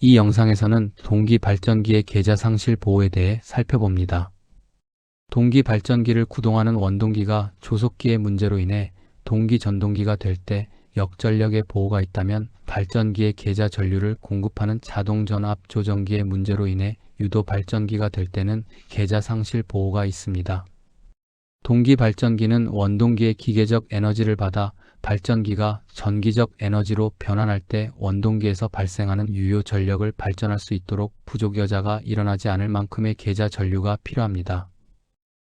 이 영상에서는 동기 발전기의 계좌 상실 보호에 대해 살펴봅니다. 동기 발전기를 구동하는 원동기가 조속기의 문제로 인해 동기 전동기가 될 때 역전력의 보호가 있다면, 발전기의 계좌 전류를 공급하는 자동 전압 조정기의 문제로 인해 유도 발전기가 될 때는 계좌 상실 보호가 있습니다. 동기 발전기는 원동기의 기계적 에너지를 받아 발전기가 전기적 에너지로 변환할 때 원동기에서 발생하는 유효 전력을 발전할 수 있도록 부족 여자가 일어나지 않을 만큼의 계좌 전류가 필요합니다.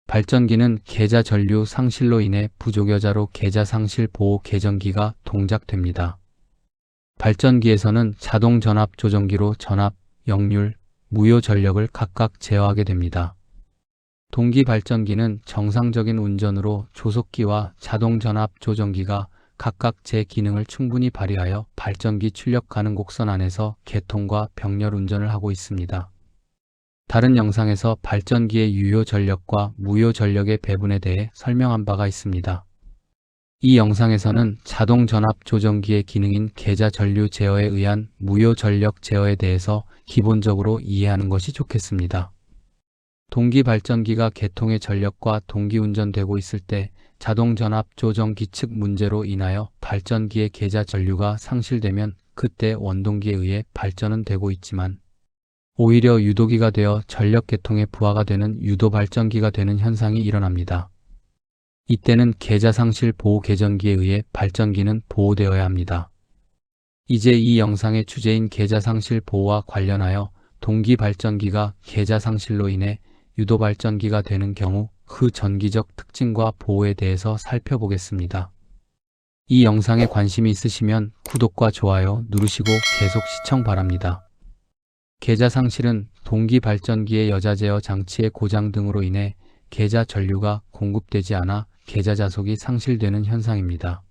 발전기는 계좌 전류 상실로 인해 부족 여자로 계좌 상실 보호 개전기가 동작됩니다. 발전기에서는 자동 전압 조정기로 전압, 역률, 무효 전력을 각각 제어하게 됩니다. 동기 발전기는 정상적인 운전으로 조속기와 자동 전압 조정기가 각각 제 기능을 충분히 발휘하여 발전기 출력 가능 곡선 안에서 개통과 병렬 운전을 하고 있습니다. 다른 영상에서 발전기의 유효 전력과 무효 전력의 배분에 대해 설명한 바가 있습니다. 이 영상에서는 자동 전압 조정기의 기능인 계좌 전류 제어에 의한 무효 전력 제어에 대해서 기본적으로 이해하는 것이 좋겠습니다. 동기 발전기가 개통의 전력과 동기 운전되고 있을 때 자동 전압 조정기 측 문제로 인하여 발전기의 계좌 전류가 상실되면 그때 원동기에 의해 발전은 되고 있지만 오히려 유도기가 되어 전력 개통에 부하가 되는 유도 발전기가 되는 현상이 일어납니다. 이때는 계좌 상실 보호 개전기에 의해 발전기는 보호되어야 합니다. 이제 이 영상의 주제인 계좌 상실 보호와 관련하여 동기 발전기가 계좌 상실로 인해 유도 발전기가 되는 경우 그 전기적 특징과 보호에 대해서 살펴보겠습니다. 이 영상에 관심이 있으시면 구독과 좋아요 누르시고 계속 시청 바랍니다. 계좌 상실은 동기 발전기의 여자 제어 장치의 고장 등으로 인해 계좌 전류가 공급되지 않아 계좌 자속이 상실되는 현상입니다.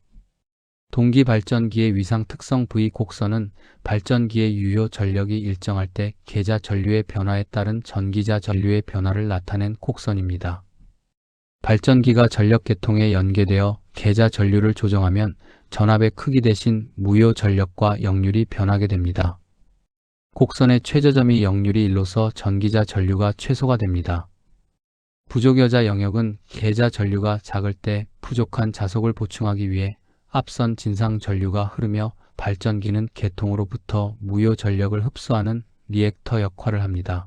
동기 발전기의 위상 특성 V 곡선은 발전기의 유효 전력이 일정할 때 계좌 전류의 변화에 따른 전기자 전류의 변화를 나타낸 곡선입니다. 발전기가 전력 개통에 연계되어 계좌 전류를 조정하면 전압의 크기 대신 무효 전력과 역률이 변하게 됩니다. 곡선의 최저점이 역률이 1로서 전기자 전류가 최소가 됩니다. 부족 여자 영역은 계좌 전류가 작을 때 부족한 자속을 보충하기 위해 앞선 진상 전류가 흐르며 발전기는 개통으로부터 무효 전력을 흡수하는 리액터 역할을 합니다.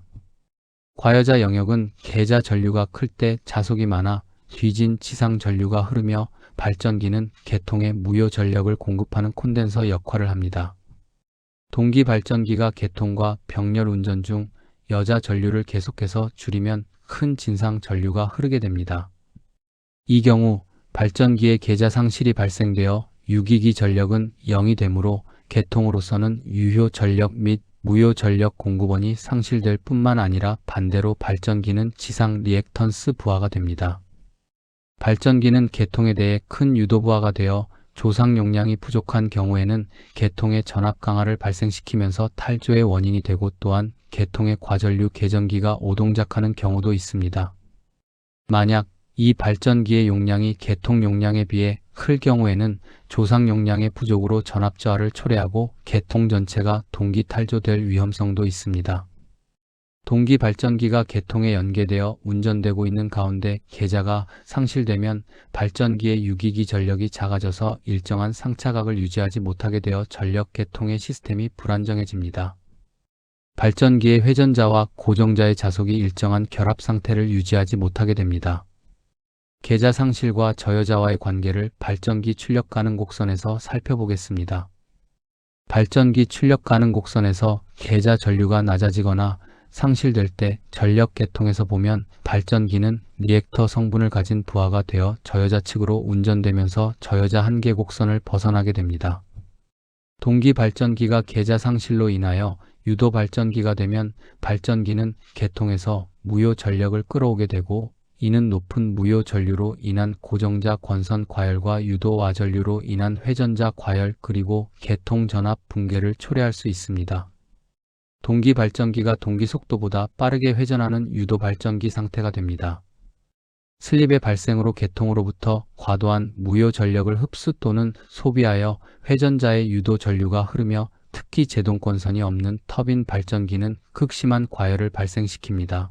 과여자 영역은 계좌 전류가 클 때 자속이 많아 뒤진 지상 전류가 흐르며 발전기는 개통에 무효 전력을 공급하는 콘덴서 역할을 합니다. 동기 발전기가 개통과 병렬 운전 중 여자 전류를 계속해서 줄이면 큰 진상 전류가 흐르게 됩니다. 이 경우 발전기의 계좌 상실이 발생되어 유기기 전력은 0이 되므로 개통으로서는 유효 전력 및 무효 전력 공급원이 상실될 뿐만 아니라 반대로 발전기는 지상 리액턴스 부하가 됩니다. 발전기는 개통에 대해 큰 유도 부하가 되어 조상 용량이 부족한 경우에는 개통의 전압 강화를 발생시키면서 탈조의 원인이 되고, 또한 개통의 과전류 개전기가 오동작하는 경우도 있습니다. 만약 이 발전기의 용량이 개통 용량에 비해 클 경우에는 조상 용량의 부족으로 전압 저하를 초래하고 개통 전체가 동기 탈조될 위험성도 있습니다. 동기 발전기가 개통에 연계되어 운전되고 있는 가운데 계좌가 상실되면 발전기의 유기기 전력이 작아져서 일정한 상차각을 유지하지 못하게 되어 전력 개통의 시스템이 불안정해집니다. 발전기의 회전자와 고정자의 자속이 일정한 결합 상태를 유지하지 못하게 됩니다. 계좌 상실과 저여자와의 관계를 발전기 출력 가능 곡선에서 살펴보겠습니다. 발전기 출력 가능 곡선에서 계좌 전류가 낮아지거나 상실될 때 전력 개통에서 보면 발전기는 리액터 성분을 가진 부하가 되어 저여자 측으로 운전되면서 저여자 한계 곡선을 벗어나게 됩니다. 동기 발전기가 계좌 상실로 인하여 유도 발전기가 되면 발전기는 개통에서 무효 전력을 끌어오게 되고, 이는 높은 무효 전류로 인한 고정자 권선 과열과 유도 와전류로 인한 회전자 과열 그리고 개통 전압 붕괴를 초래할 수 있습니다. 동기 발전기가 동기 속도보다 빠르게 회전하는 유도 발전기 상태가 됩니다. 슬립의 발생으로 개통으로부터 과도한 무효 전력을 흡수 또는 소비하여 회전자의 유도 전류가 흐르며 특히 제동권선이 없는 터빈 발전기는 극심한 과열을 발생시킵니다.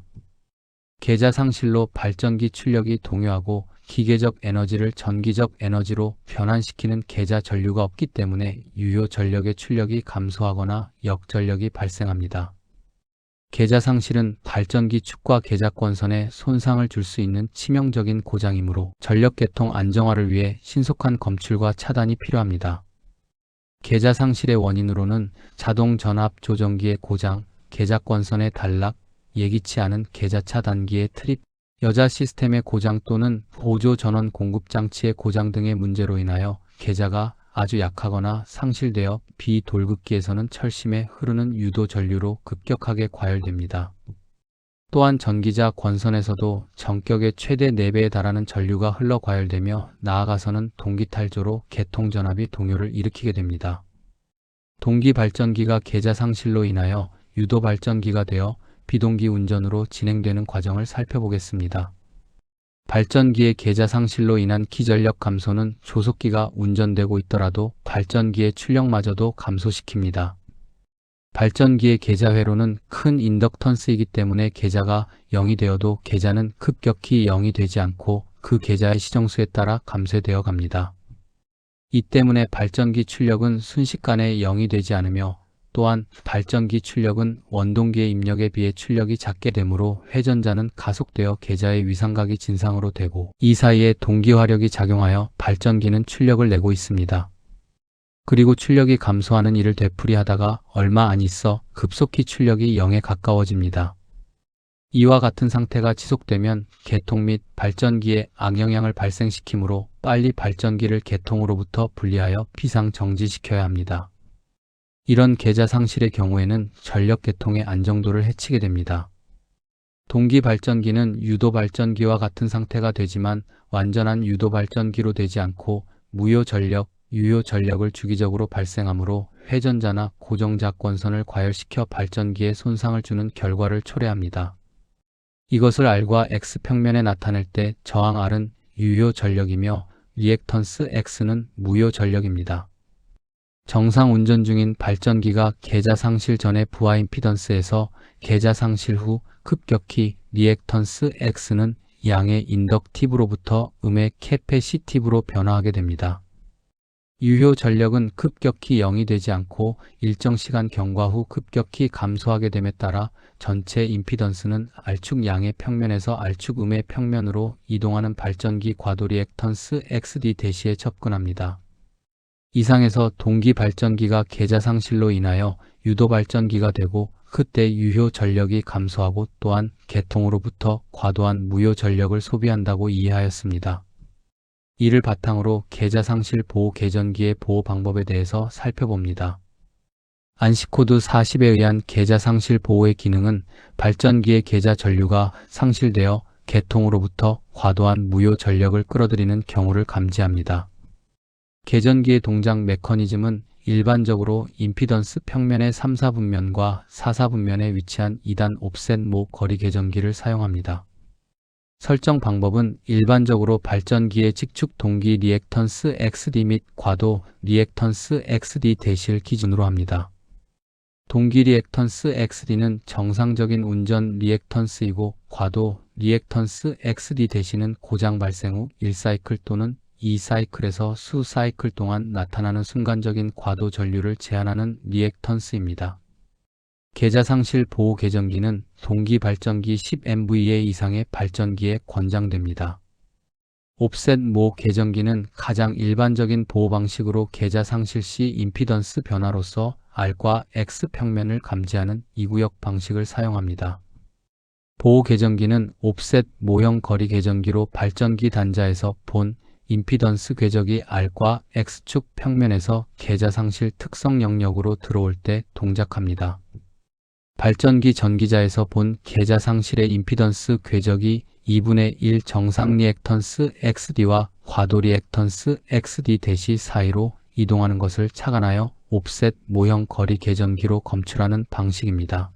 계좌 상실로 발전기 출력이 동요하고 기계적 에너지를 전기적 에너지로 변환시키는 계좌 전류가 없기 때문에 유효 전력의 출력이 감소하거나 역전력이 발생합니다. 계좌 상실은 발전기 축과 계좌권선에 손상을 줄 수 있는 치명적인 고장이므로 전력 개통 안정화를 위해 신속한 검출과 차단이 필요합니다. 계좌 상실의 원인으로는 자동 전압 조정기의 고장, 계좌권선의 단락, 예기치 않은 계좌 차단기의 트립, 여자 시스템의 고장 또는 보조 전원 공급 장치의 고장 등의 문제로 인하여 계좌가 아주 약하거나 상실되어 비돌극기에서는 철심에 흐르는 유도 전류로 급격하게 과열됩니다. 또한 전기자 권선에서도 전격의 최대 4배에 달하는 전류가 흘러 과열되며 나아가서는 동기탈조로 개통전압이 동요를 일으키게 됩니다. 동기 발전기가 계좌 상실로 인하여 유도 발전기가 되어 비동기 운전으로 진행되는 과정을 살펴보겠습니다. 발전기의 계좌 상실로 인한 기전력 감소는 조속기가 운전되고 있더라도 발전기의 출력마저도 감소시킵니다. 발전기의 계좌 회로는 큰 인덕턴스이기 때문에 계좌가 0이 되어도 계좌는 급격히 0이 되지 않고 그 계좌의 시정수에 따라 감쇄되어 갑니다. 이 때문에 발전기 출력은 순식간에 0이 되지 않으며 또한 발전기 출력은 원동기의 입력에 비해 출력이 작게 되므로 회전자는 가속되어 계좌의 위상각이 진상으로 되고 이 사이에 동기화력이 작용하여 발전기는 출력을 내고 있습니다. 그리고 출력이 감소하는 일을 되풀이하다가 얼마 안 있어 급속히 출력이 0에 가까워집니다. 이와 같은 상태가 지속되면 개통 및 발전기에 악영향을 발생시키므로 빨리 발전기를 개통으로부터 분리하여 비상 정지시켜야 합니다. 이런 계좌 상실의 경우에는 전력 개통의 안정도를 해치게 됩니다. 동기 발전기는 유도 발전기와 같은 상태가 되지만 완전한 유도 발전기로 되지 않고 무효 전력, 유효 전력을 주기적으로 발생하므로 회전자나 고정자 권선을 과열시켜 발전기에 손상을 주는 결과를 초래합니다. 이것을 R과 X 평면에 나타낼 때 저항 R은 유효 전력이며 리액턴스 X는 무효 전력입니다. 정상 운전 중인 발전기가 계좌 상실 전의 부하 임피던스에서 계좌 상실 후 급격히 리액턴스 X는 양의 인덕티브로부터 음의 캐패시티브로 변화하게 됩니다. 유효 전력은 급격히 0이 되지 않고 일정 시간 경과 후 급격히 감소하게 됨에 따라 전체 임피던스는 R축 양의 평면에서 R축 음의 평면으로 이동하는 발전기 과도 리액턴스 XD 대시에 접근합니다. 이상에서 동기 발전기가 계좌 상실로 인하여 유도 발전기가 되고 그때 유효 전력이 감소하고 또한 개통으로부터 과도한 무효 전력을 소비한다고 이해하였습니다. 이를 바탕으로 계좌 상실 보호 계전기의 보호 방법에 대해서 살펴봅니다. 안시 코드 40에 의한 계좌 상실 보호의 기능은 발전기의 계좌 전류가 상실되어 개통으로부터 과도한 무효 전력을 끌어들이는 경우를 감지합니다. 계전기의 동작 메커니즘은 일반적으로 임피던스 평면의 3, 4분면과 4, 4분면에 위치한 2단 옵셋 모 거리 계전기를 사용합니다. 설정 방법은 일반적으로 발전기의 직축 동기 리액턴스 XD 및 과도 리액턴스 XD 대시를 기준으로 합니다. 동기 리액턴스 XD는 정상적인 운전 리액턴스이고 과도 리액턴스 XD 대시는 고장 발생 후 1사이클 또는 2사이클에서 수사이클 동안 나타나는 순간적인 과도 전류를 제한하는 리액턴스입니다. 계좌 상실 보호 계전기는 동기 발전기 10MVA 이상의 발전기에 권장됩니다. 옵셋 모 계전기는 가장 일반적인 보호 방식으로 계좌 상실 시 임피던스 변화로서 R과 X 평면을 감지하는 이구역 방식을 사용합니다. 보호 계전기는 옵셋 모형 거리 계전기로 발전기 단자에서 본 임피던스 궤적이 R과 X축 평면에서 계좌 상실 특성 영역으로 들어올 때 동작합니다. 발전기 전기자에서 본 계좌 상실의 임피던스 궤적이 2분의 1 정상 리액턴스 XD와 과도 리액턴스 XD 대시 사이로 이동하는 것을 착안하여 옵셋 모형 거리 계전기로 검출하는 방식입니다.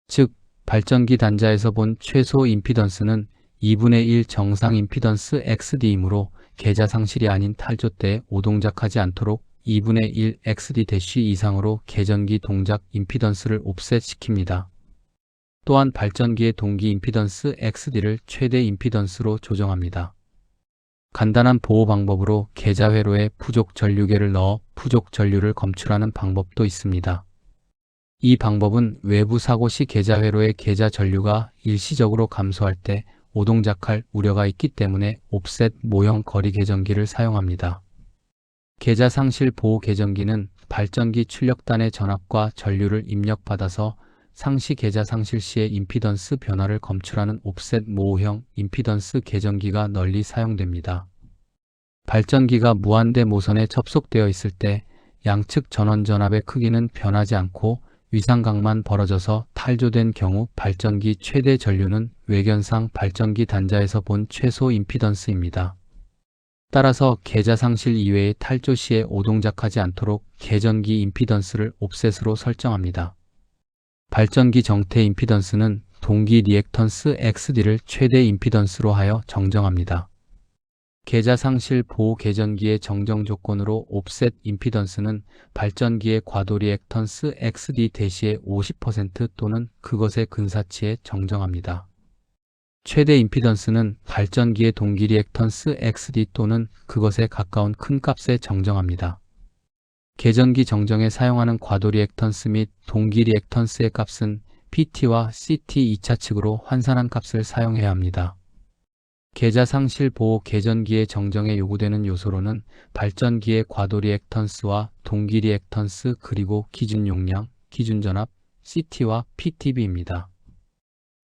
즉, 발전기 단자에서 본 최소 임피던스는 2분의 1 정상 임피던스 XD이므로 계좌 상실이 아닌 탈조 때 오동작하지 않도록 2분의 1 XD- 이상으로 계전기 동작 임피던스를 옵셋시킵니다. 또한 발전기의 동기 임피던스 XD를 최대 임피던스로 조정합니다. 간단한 보호 방법으로 계좌 회로에 부족 전류계를 넣어 부족 전류를 검출하는 방법도 있습니다. 이 방법은 외부 사고 시 계좌 회로의 계좌 전류가 일시적으로 감소할 때 오동작할 우려가 있기 때문에 옵셋 모형 거리 계전기를 사용합니다. 계좌 상실 보호 계전기는 발전기 출력단의 전압과 전류를 입력받아서 상시 계좌 상실 시의 임피던스 변화를 검출하는 옵셋 모호형 임피던스 계전기가 널리 사용됩니다. 발전기가 무한대 모선에 접속되어 있을 때 양측 전원 전압의 크기는 변하지 않고 위상각만 벌어져서 탈조된 경우 발전기 최대 전류는 외견상 발전기 단자에서 본 최소 임피던스입니다. 따라서 계좌 상실 이외의 탈조 시에 오동작하지 않도록 계전기 임피던스를 옵셋으로 설정합니다. 발전기 정태 임피던스는 동기 리액턴스 XD를 최대 임피던스로 하여 정정합니다. 계좌 상실 보호 계전기의 정정 조건으로 옵셋 임피던스는 발전기의 과도 리액턴스 XD 대시의 50% 또는 그것의 근사치에 정정합니다. 최대 임피던스는 발전기의 동기 리액턴스 XD 또는 그것에 가까운 큰 값에 정정합니다. 계전기 정정에 사용하는 과도 리액턴스 및 동기 리액턴스의 값은 PT와 CT 2차 측으로 환산한 값을 사용해야 합니다. 계좌 상실 보호 계전기의 정정에 요구되는 요소로는 발전기의 과도 리액턴스와 동기 리액턴스 그리고 기준 용량, 기준 전압, CT와 PTB입니다.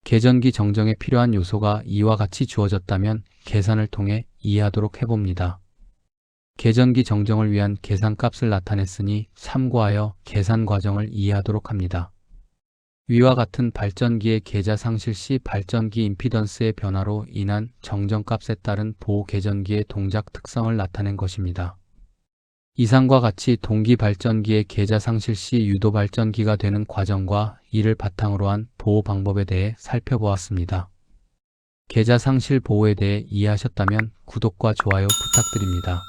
계전기 정정에 필요한 요소가 이와 같이 주어졌다면 계산을 통해 이해하도록 해봅니다. 계전기 정정을 위한 계산값을 나타냈으니 참고하여 계산 과정을 이해하도록 합니다. 위와 같은 발전기의 계좌 상실 시 발전기 임피던스의 변화로 인한 정정값에 따른 보호 계전기의 동작 특성을 나타낸 것입니다. 이상과 같이 동기 발전기의 계좌 상실 시 유도 발전기가 되는 과정과 이를 바탕으로 한 보호 방법에 대해 살펴보았습니다. 계좌 상실 보호에 대해 이해하셨다면 구독과 좋아요 부탁드립니다.